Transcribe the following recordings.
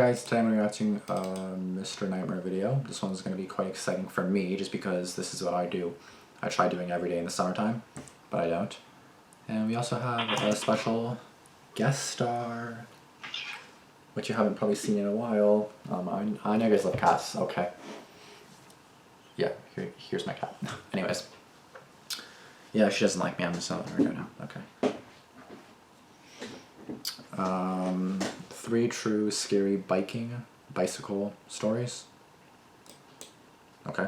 guys, today I'm going to be watching a Mr. Nightmare video. This one's going to be quite exciting for me just because this is what I do. I try doing every day in the summertime, but I don't. And we also have a special guest star, which you haven't probably seen in a while. I know you guys love cats, okay. Yeah, here's my cat. Anyways. Yeah, she doesn't like me, I'm just telling her right now. Okay. 3 true scary bicycle stories. Okay.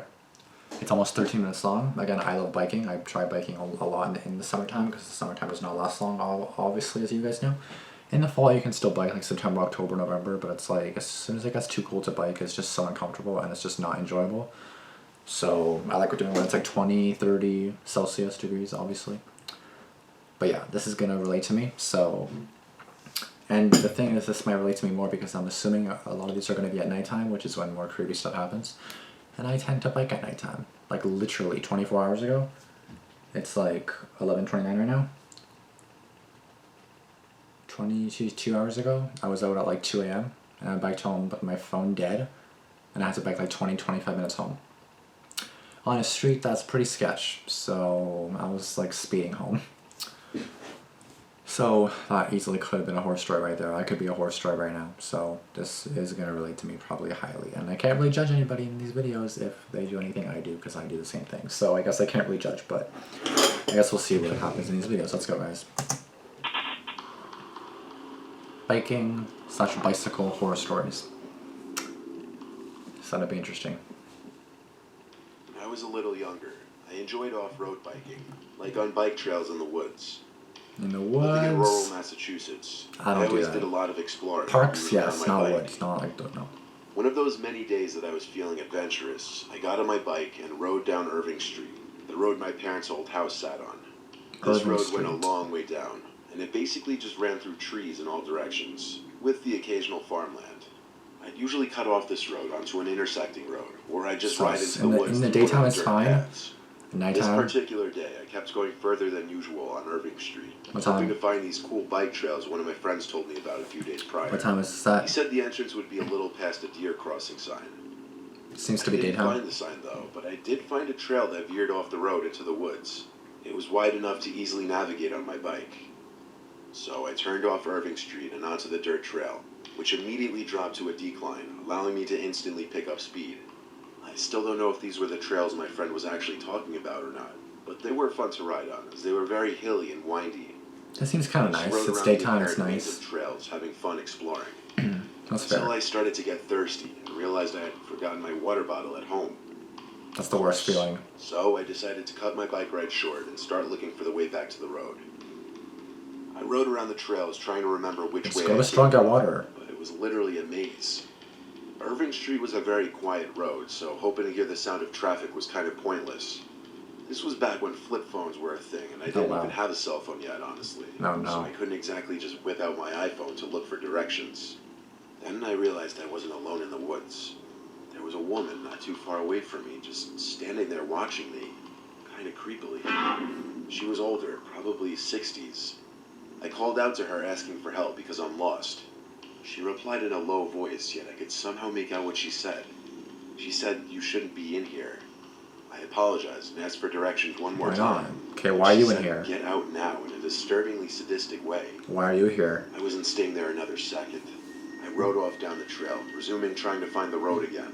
It's almost 13 minutes long. Again, I love biking. I try biking a lot in the summertime because the summertime does not last long, obviously, as you guys know. In the fall, you can still bike like September, October, November, but it's like as soon as it gets too cold to bike, it's just so uncomfortable and it's just not enjoyable. So I like doing when it's like 20, 30 Celsius degrees, obviously. But yeah, this is gonna relate to me, so. And the thing is, this might relate to me more because I'm assuming a lot of these are going to be at nighttime, which is when more creepy stuff happens. And I tend to bike at nighttime. Like literally 24 hours ago. It's like 11:29 right now. 22 hours ago, I was out at like 2 a.m. and I biked home with my phone dead. And I had to bike like 20-25 minutes home. On a street that's pretty sketch, so I was like speeding home. So that easily could have been a horror story right there. I could be a horror story right now. So this is going to relate to me probably highly. And I can't really judge anybody in these videos if they do anything I do because I do the same thing. So I guess I can't really judge, but I guess we'll see what happens in these videos. Let's go, guys. Biking / bicycle horror stories. So that'd be interesting. When I was a little younger, I enjoyed off-road biking, like on bike trails in the woods. In the woods. Living in rural Massachusetts, I always did a lot of exploring. Parks, yes, not woods, not like no. One of those many days that I was feeling adventurous, I got on my bike and rode down Irving Street, the road my parents' old house sat on. This road went a long way down, and it basically just ran through trees in all directions, with the occasional farmland. I'd usually cut off this road onto an intersecting road, or I'd just ride into the woods. In the daytime it's fine. Nighttime? This particular day, I kept going further than usual on Irving Street, hoping to find these cool bike trails one of my friends told me about a few days prior. What time is that? He said the entrance would be a little past a deer crossing sign. Seems to be daytime. I didn't find the sign though, but I did find a trail that veered off the road into the woods. It was wide enough to easily navigate on my bike. So I turned off Irving Street and onto the dirt trail, which immediately dropped to a decline, allowing me to instantly pick up speed. I still don't know if these were the trails my friend was actually talking about or not, but they were fun to ride on, as they were very hilly and windy. That seems kind of nice. It's daytime, it's nice. Trails, having fun exploring. That's fair. Until I started to get thirsty and realized I had forgotten my water bottle at home. That's the worst feeling. So I decided to cut my bike ride short and start looking for the way back to the road. I rode around the trails trying to remember which way. Go to Strong Got Water. But it was literally a maze. Irving Street was a very quiet road, so hoping to hear the sound of traffic was kind of pointless. This was back when flip phones were a thing, and I didn't even have a cell phone yet, honestly. No. So I couldn't exactly just whip out my iPhone to look for directions. Then I realized I wasn't alone in the woods. There was a woman not too far away from me, just standing there watching me, kind of creepily. She was older, probably 60s. I called out to her asking for help because I'm lost. She replied in a low voice, yet I could somehow make out what she said. She said, "You shouldn't be in here." I apologized and asked for directions one more time. Okay, why are you in here? "Get out now," in a disturbingly sadistic way. Why are you here? I wasn't staying there another second. I rode off down the trail, resuming trying to find the road again.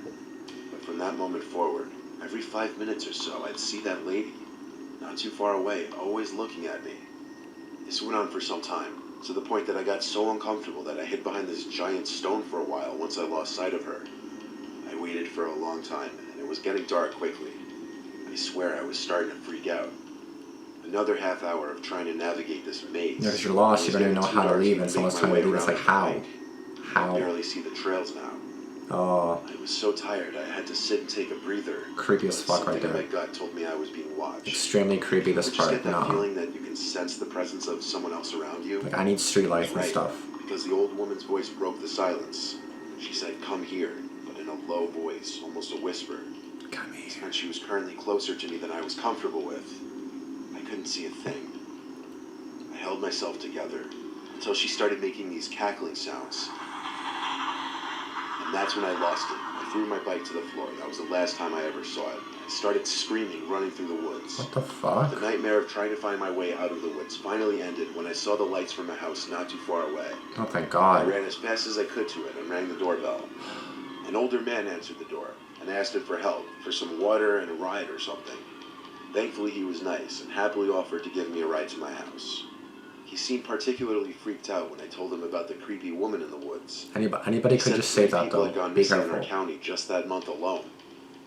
But from that moment forward, every 5 minutes or so, I'd see that lady, not too far away, always looking at me. This went on for some time, to the point that I got so uncomfortable that I hid behind this giant stone for a while once I lost sight of her. I waited for a long time, and it was getting dark quickly. I swear I was starting to freak out. Another half hour of trying to navigate this maze. Yeah, because you're lost, you don't even know how to leave, and someone's trying to leave. It's like, how? I barely see the trails now. Oh. I was so tired I had to sit and take a breather. Creepy as fuck right there. My gut told me I was being watched. Extremely creepy, this part. Just get that feeling that you can sense the presence of someone else around you. Like, I need street lights and stuff. Because the old woman's voice broke the silence. She said, "Come here," but in a low voice, almost a whisper. Come here. And she was currently closer to me than I was comfortable with. I couldn't see a thing. I held myself together until she started making these cackling sounds. And that's when I lost it. I threw my bike to the floor. That was the last time I ever saw it. I started screaming, running through the woods. What the fuck? The nightmare of trying to find my way out of the woods finally ended when I saw the lights from a house not too far away. Oh, thank I God. ran as fast as I could to it and rang the doorbell. An older man answered the door and asked him for help, for some water and a ride or something. Thankfully, he was nice and happily offered to give me a ride to my house. He seemed particularly freaked out when I told him about the creepy woman in the woods. Anybody could just say that, people had though. gone Be missing in careful. our county just that month alone.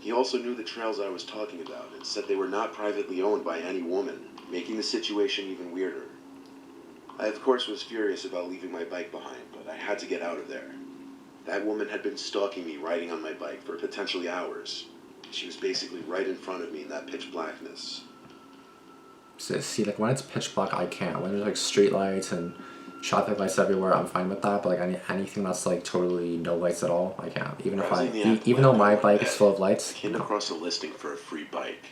He also knew the trails I was talking about and said they were not privately owned by any woman, making the situation even weirder. I, of course, was furious about leaving my bike behind, but I had to get out of there. That woman had been stalking me riding on my bike for potentially hours. She was basically right in front of me in that pitch blackness. See, like when it's pitch black, I can't. When there's like street lights and traffic lights everywhere, I'm fine with that. But like anything that's like totally no lights at all, I can't. Even though my bike is full of lights. I came across a listing for a free bike.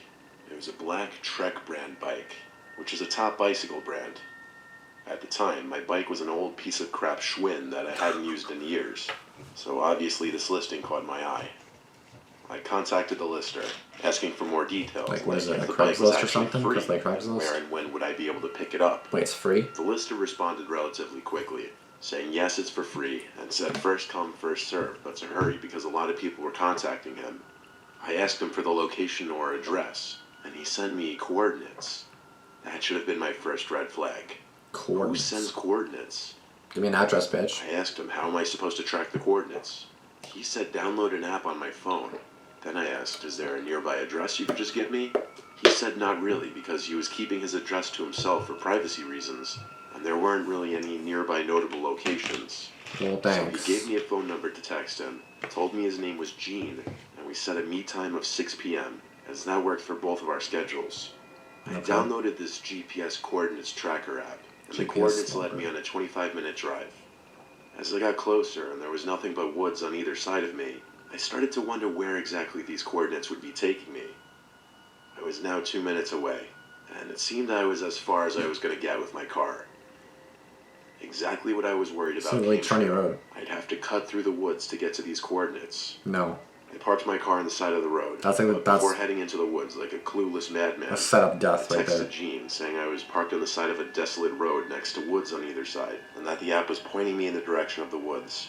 It was a black Trek brand bike, which is a top bicycle brand. At the time, my bike was an old piece of crap Schwinn that I hadn't used in years, so obviously this listing caught my eye. I contacted the lister, asking for more details. Like, what is it, if like the bike was Craigslist or actually something? free, Just like and Craigslist? where and when would I be able to pick it up? Wait, it's free? The lister responded relatively quickly, saying yes, it's for free, and said first come, first served, but to hurry because a lot of people were contacting him. I asked him for the location or address, and he sent me coordinates. That should have been my first red flag. Coordinates. Who sends coordinates? Give me an address, bitch. I asked him, how am I supposed to track the coordinates? He said, download an app on my phone. Then I asked, is there a nearby address you could just give me? He said not really, because he was keeping his address to himself for privacy reasons, and there weren't really any nearby notable locations. Well, thanks. So he gave me a phone number to text him, told me his name was Gene, and we set a meet time of 6 p.m., as that worked for both of our schedules. I downloaded this GPS coordinates tracker app, and the coordinates led me on a 25-minute drive. As I got closer and there was nothing but woods on either side of me, I started to wonder where exactly these coordinates would be taking me. I was now 2 minutes away, and it seemed I was as far as I was going to get with my car. Exactly what I was worried about. So, like, Trinity Road. I'd have to cut through the woods to get to these coordinates. No. I parked my car on the side of the road. That's like but before heading into the woods like a clueless madman, a set up death I right there. texted Gene saying I was parked on the side of a desolate road next to woods on either side, and that the app was pointing me in the direction of the woods.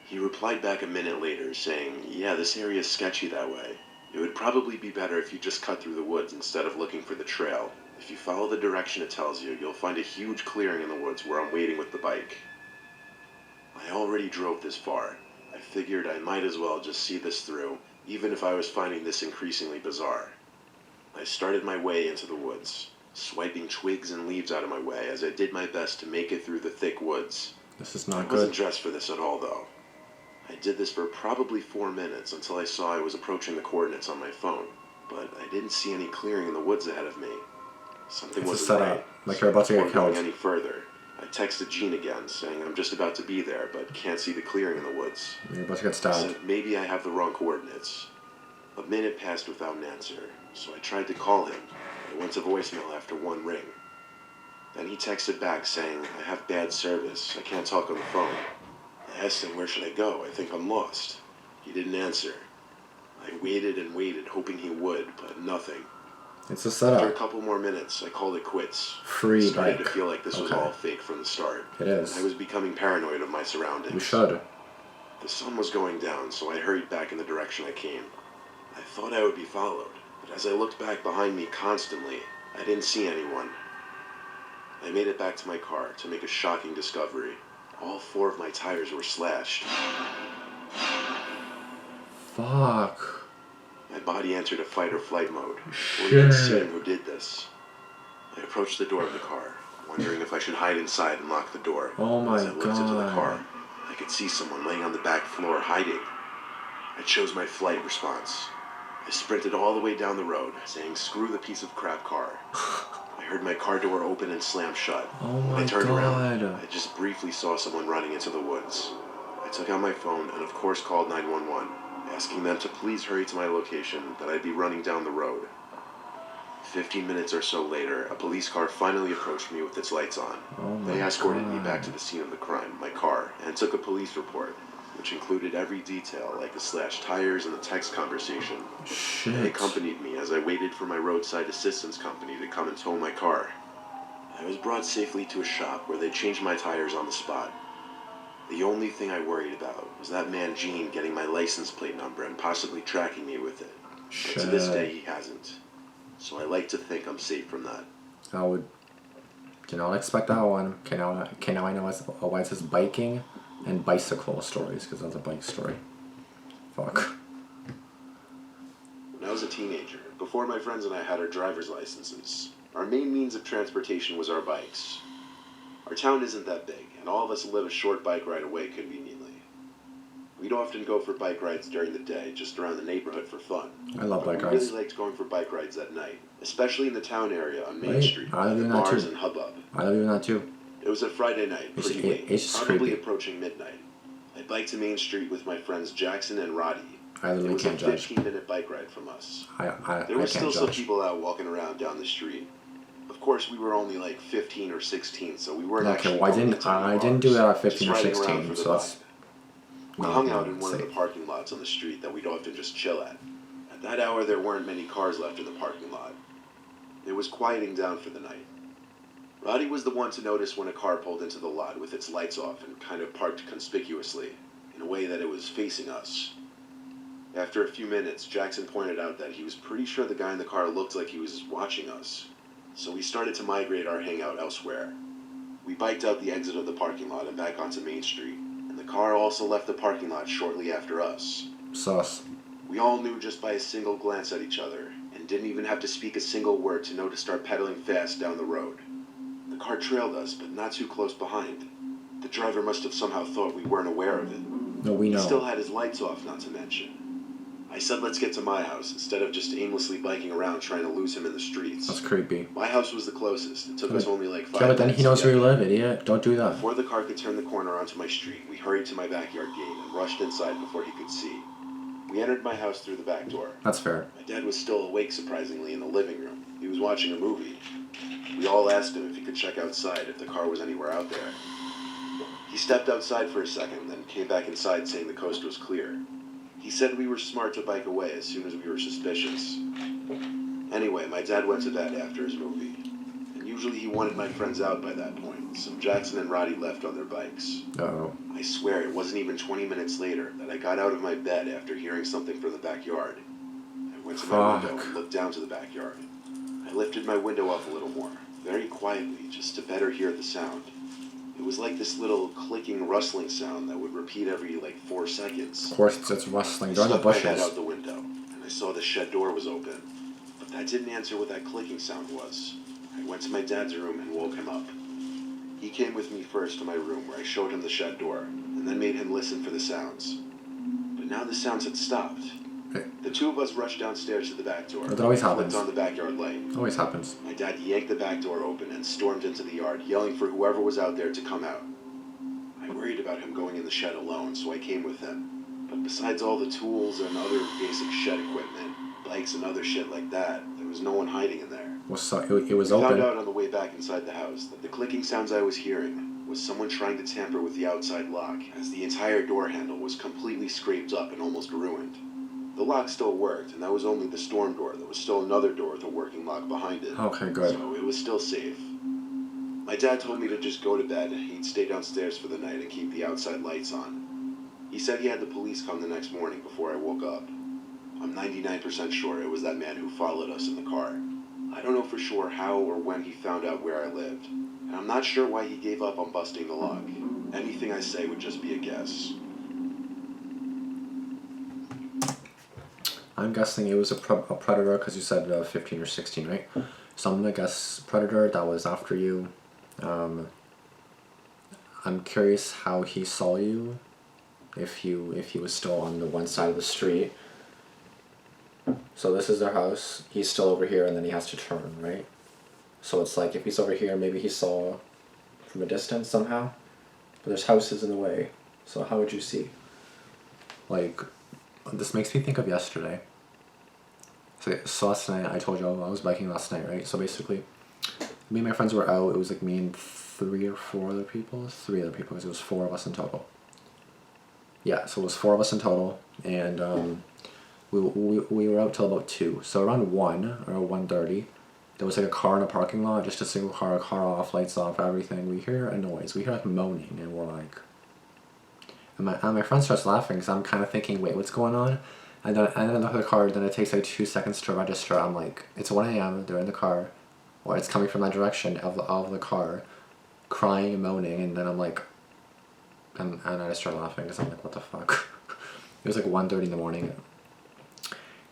He replied back a minute later saying, yeah, this area is sketchy that way. It would probably be better if you just cut through the woods instead of looking for the trail. If you follow the direction it tells you, you'll find a huge clearing in the woods where I'm waiting with the bike. I already drove this far. I figured I might as well just see this through, even if I was finding this increasingly bizarre. I started my way into the woods, swiping twigs and leaves out of my way as I did my best to make it through the thick woods. This is not I wasn't good. dressed for this at all, though. I did this for probably 4 minutes until I saw I was approaching the coordinates on my phone, but I didn't see any clearing in the woods ahead of me. Something It's a wasn't right. setup. Like you're about to get Before going killed. any further, I texted Gene again, saying I'm just about to be there, but can't see the clearing in the woods. You're about to get He stabbed. said maybe I have the wrong coordinates. A minute passed without an answer, so I tried to call him. It went to voicemail after one ring. Then he texted back saying, I have bad service, I can't talk on the phone. I asked him where should I go, I think I'm lost. He didn't answer. I waited and waited, hoping he would, but nothing. It's a After a setup. couple more minutes, I called it quits. Free I started bike. to feel like this was Okay. all fake from the start. It is. I was becoming paranoid of my surroundings. You should. The sun was going down, so I hurried back in the direction I came. I thought I would be followed, but as I looked back behind me constantly, I didn't see anyone. I made it back to my car to make a shocking discovery. All 4 of my tires were slashed. Fuck. My body entered a fight or flight mode. Only could see him who did this. I approached the door of the car, wondering if I should hide inside and lock the door. Oh my As I looked into the God. car, I could see someone laying on the back floor hiding. I chose my flight response. I sprinted all the way down the road, saying, screw the piece of crap car. I heard my car door open and slam shut. Oh When my I turned around, God. I just briefly saw someone running into the woods. I took out my phone and of course called 911, asking them to please hurry to my location, that I'd be running down the road. 15 minutes or so later, a police car finally approached me with its lights on. Oh my They escorted me God. back to the scene of the crime, my car, and took a police report. which included every detail, like the slashed tires and the text conversation. They Shit. accompanied me as I waited for my roadside assistance company to come and tow my car. I was brought safely to a shop where they changed my tires on the spot. The only thing I worried about was that man Gene getting my license plate number and possibly tracking me with it. But to this day, he hasn't. So I like to think I'm safe from that. I would not expect that one. Now I know why it says biking and bicycle stories, because that's a bike story. Fuck. When I was a teenager, before my friends and I had our driver's licenses, our main means of transportation was our bikes. Our town isn't that big, and all of us live a short bike ride away conveniently. We'd often go for bike rides during the day, just around the neighborhood for fun. I love bike We rides. really liked going for bike rides at night, especially in the town area on Main Right. Street, I love the doing that bars too. and hubbub. I love doing that too. It was a Friday night, pretty late, it's just probably creepy. approaching midnight. I biked to Main Street with my friends Jackson and Roddy. I It literally was a can't judge. 15-minute bike ride from us. I There were can't still some judge. people out walking around down the street. Of course, we were only like 15 or 16, so we weren't actually. Okay, well, I didn't do that at 15 or just riding around 16, for so the that's vibe. We not hung out in safe. one of the parking lots on the street that we'd often just chill at. At that hour, there weren't many cars left in the parking lot. It was quieting down for the night. Roddy was the one to notice when a car pulled into the lot with its lights off and kind of parked conspicuously, in a way that it was facing us. After a few minutes, Jackson pointed out that he was pretty sure the guy in the car looked like he was watching us, so we started to migrate our hangout elsewhere. We biked out the exit of the parking lot and back onto Main Street, and the car also left the parking lot shortly after us. Sus. We all knew just by a single glance at each other, and didn't even have to speak a single word to know to start pedaling fast down the road. The car trailed us, but not too close behind. The driver must have somehow thought we weren't aware of it. No, we know. He still had his lights off, not to mention. I said let's get to my house, instead of just aimlessly biking around trying to lose him in the streets. That's creepy. My house was the closest. It took us only like 5 minutes. Yeah, but then he knows to where get you there. live, idiot. Don't do that. Before the car could turn the corner onto my street, we hurried to my backyard gate and rushed inside before he could see. We entered my house through the back door. That's fair. My dad was still awake, surprisingly, in the living room. He was watching a movie. We all asked him if he could check outside if the car was anywhere out there. He stepped outside for a second, then came back inside saying the coast was clear. He said we were smart to bike away as soon as we were suspicious. Anyway, my dad went to bed after his movie. And usually he wanted my friends out by that point, so Jackson and Roddy left on their bikes. Uh-oh. I swear it wasn't even 20 minutes later that I got out of my bed after hearing something from the backyard. I went to my window and looked down to the backyard. I lifted my window up a little more, very quietly, just to better hear the sound. It was like this little clicking, rustling sound that would repeat every, 4 seconds. Of course, it's rustling. I They're in the stuck my head bushes. out the window, and I saw the shed door was open. But that didn't answer what that clicking sound was. I went to my dad's room and woke him up. He came with me first to my room, where I showed him the shed door, and then made him listen for the sounds. But now the sounds had stopped. The two of us rushed downstairs to the back door. That always and happens. flipped on the backyard light. Always happens. My dad yanked the back door open and stormed into the yard, yelling for whoever was out there to come out. I worried about him going in the shed alone, so I came with him. But besides all the tools and other basic shed equipment, bikes and other shit like that, there was no one hiding in there. Well, so it was I found open. out on the way back inside the house that the clicking sounds I was hearing was someone trying to tamper with the outside lock, as the entire door handle was completely scraped up and almost ruined. The lock still worked, and that was only the storm door. There was still another door with a working lock behind it. Okay, good. So it was still safe. My dad told me to just go to bed. He'd stay downstairs for the night and keep the outside lights on. He said he had the police come the next morning before I woke up. I'm 99% sure it was that man who followed us in the car. I don't know for sure how or when he found out where I lived, and I'm not sure why he gave up on busting the lock. Anything I say would just be a guess. I'm guessing it was a predator because you said 15 or 16, right? So I'm gonna guess predator that was after you. I'm curious how he saw you. If he was still on the one side of the street. So this is their house. He's still over here, and then he has to turn, right? So it's like if he's over here, maybe he saw from a distance somehow. But there's houses in the way. So how would you see? Like, this makes me think of yesterday. So last night, I told you I was biking last night, right? So basically, me and my friends were out. It was like me and 3 or 4 other people. 3 other people, because it was 4 of us in total. Yeah, so it was 4 of us in total, and we were out till about 2. So around 1 or 1:30, there was like a car in a parking lot, just a single car off, lights off, everything. We hear a noise, we hear like moaning, and we're like, and my friend starts laughing because I'm kind of thinking, wait, what's going on? And then I look at the car, then it takes like 2 seconds to register. I'm like, it's 1 a.m., they're in the car, or it's coming from that direction of the car, crying and moaning, and then I'm like, and I just start laughing because I'm like, what the fuck? It was like 1:30 in the morning.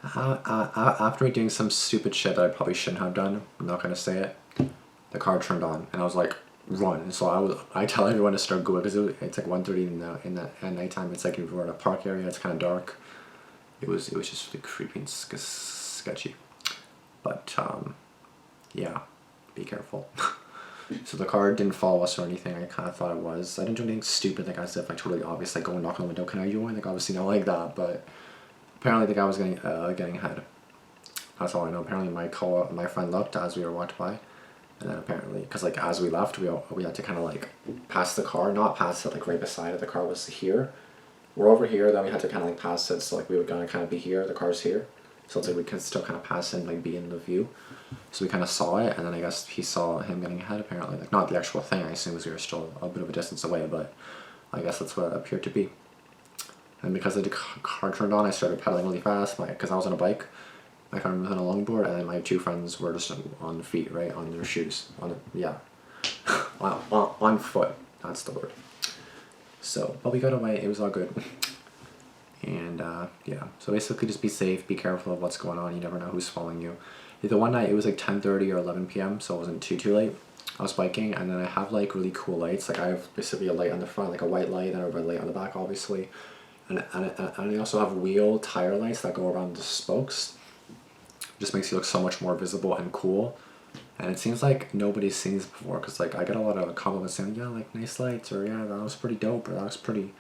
After doing some stupid shit that I probably shouldn't have done, I'm not gonna say it, the car turned on, and I was like, run. So I tell everyone to start going, because it's like 1:30 at nighttime. It's like if we're in a park area, it's kind of dark. It was just like creepy and sketchy. But yeah, be careful. So the car didn't follow us or anything. I kind of thought it was. I didn't do anything stupid, like as if I totally obvious, like go and knock on the window. Can I join? Like obviously not like that, but apparently the guy was getting ahead. That's all I know. Apparently my friend looked as we were walked by, and then apparently, because like as we left, we had to kind of like pass the car, not pass it like right beside it. The car was here. We're over here. Then we had to kind of like pass it, so like we were gonna kind of be here. The car's here, so it's like we can still kind of pass it and like be in the view. So we kind of saw it, and then I guess he saw him getting ahead. Apparently, like not the actual thing. I assume we were still a bit of a distance away, but I guess that's what it appeared to be. And because the car turned on, I started pedaling really fast, because I was on a bike. My friend was on a longboard, and then my 2 friends were just on feet, right, on their shoes, on foot. That's the word. So, but we got away. It was all good. And yeah, so basically, just be safe, be careful of what's going on. You never know who's following you. The one night it was like 10:30 or 11 p.m., so it wasn't too late. I was biking, and then I have like really cool lights. Like I have basically a light on the front, like a white light, and a red light on the back, obviously. And I also have wheel tire lights that go around the spokes. Just makes you look so much more visible and cool. And it seems like nobody's seen this before, because like I get a lot of compliments saying, yeah, like nice lights, or yeah, that was pretty dope, or that was pretty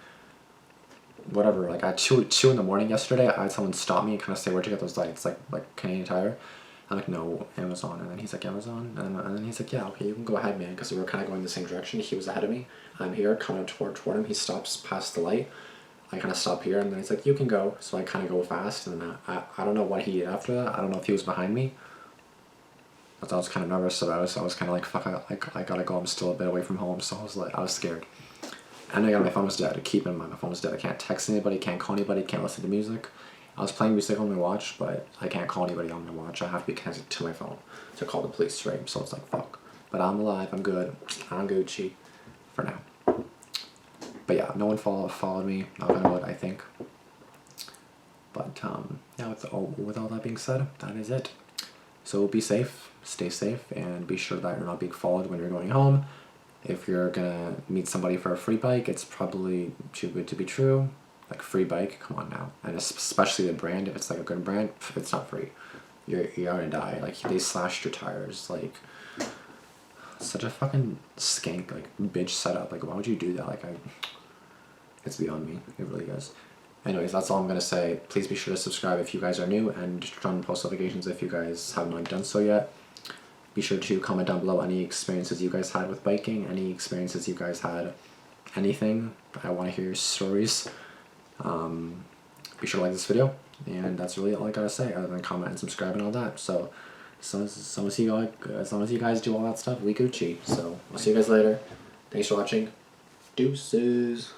whatever. Like at 2 in the morning yesterday, I had someone stop me and kind of say, where'd you get those lights? Like Canadian Tire. I'm like, no, Amazon. And then he's like, Amazon? And then he's like, yeah, okay, you can go ahead, man, because we were kind of going the same direction. He was ahead of me. I'm here, coming toward him. He stops past the light. I kind of stop here, and then he's like, you can go. So I kind of go fast, and then I don't know what he did after that. I don't know if he was behind me. But I was kind of nervous about it, so I was kind of like, fuck, I gotta go. I'm still a bit away from home, so I was scared. And again, my phone was dead. Keep in mind, my phone was dead. I can't text anybody, can't call anybody, can't listen to music. I was playing music on my watch, but I can't call anybody on my watch. I have to be connected to my phone to call the police, right? So it's like, fuck. But I'm alive, I'm good, I'm Gucci for now. But yeah, no one followed me, knock on wood, I think. But yeah, with all that being said, that is it. So be safe, stay safe, and be sure that you're not being followed when you're going home. If you're gonna meet somebody for a free bike, it's probably too good to be true. Like free bike, come on now. And especially the brand, if it's like a good brand, it's not free. You're gonna die. Like they slashed your tires. Like such a fucking skank, like bitch setup. Like why would you do that? Like it's beyond me. It really is. Anyways, that's all I'm gonna say. Please be sure to subscribe if you guys are new, and turn on post notifications if you guys have not done so yet. Be sure to comment down below any experiences you guys had with biking, any experiences you guys had, anything. I want to hear your stories. Be sure to like this video, and that's really all I gotta say, other than comment and subscribe and all that. So as long as you guys do all that stuff, we Gucci. So I'll see you guys later. Thanks for watching. Deuces.